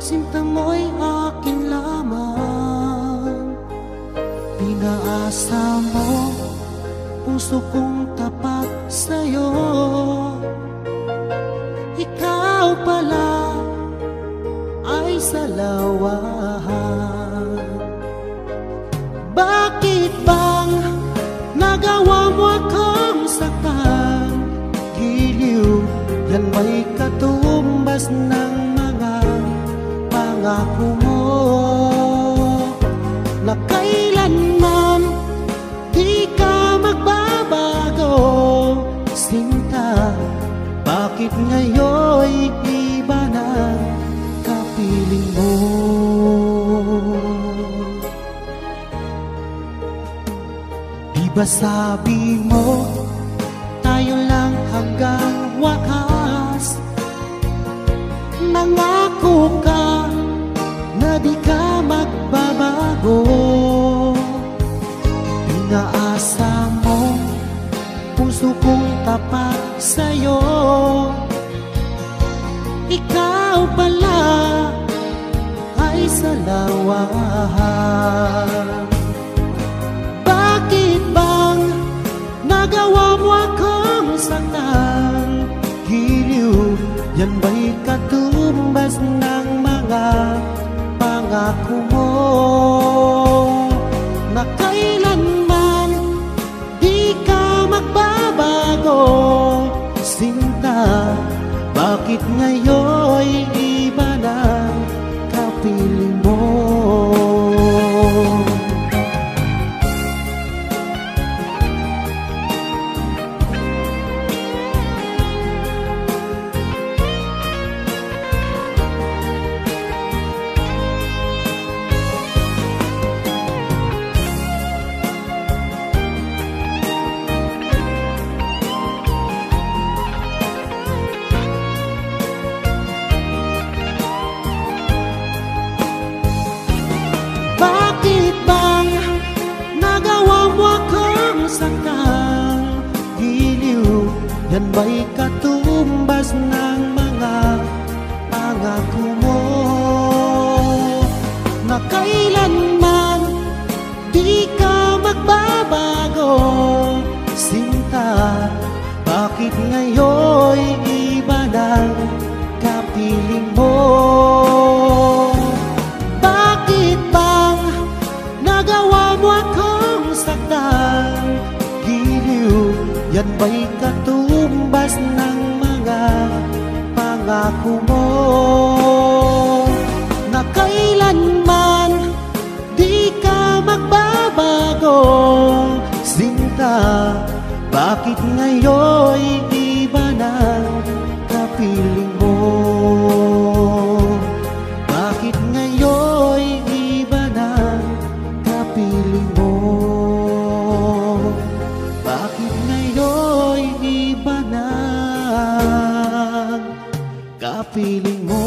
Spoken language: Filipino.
sinta mo'y akin lamang. Pinaasa mo, puso kong tapat sa'yo. Ikaw pala ay salawahan. Bakit bang nagawa mo akong saktan? Giliw, yan may katumbas ng mga pangako mo, na kailanman di ka magbabago. Sinta, bakit ngayon'y iba na kapiling mo? Di ba sabi mo, tayo lang hanggang wakas? Nangako ka na di ka magbabago. Pinaasa mo, puso kong tapat sa'yo. Ikaw pala ay salawahan. Bakit bang nagawa mo akong saktan? Giliw, yan ba'y katumbas ng mga pangako mo, na kailanman di ka magbabago. Sinta, bakit ngayon'y iba na kapiling mo? Bakit bang nagawa mo akong saktan? Giliw, yan ba'y katumbas ng mga pangako mo, na kailanman di ka magbabago. Sinta, bakit ngayon'y iba ng kapiling mo? Bakit bang nagawa mo akong saktan? Giliw, yan ba'y katumbas ng mga pangako mo, na kailanman di ka magbabago. Sinta, bakit ngayon'y iba na kapiling mo? Bakit ngayon'y iba na kapiling mo? Bakit ngayon'y iba na kapiling mo?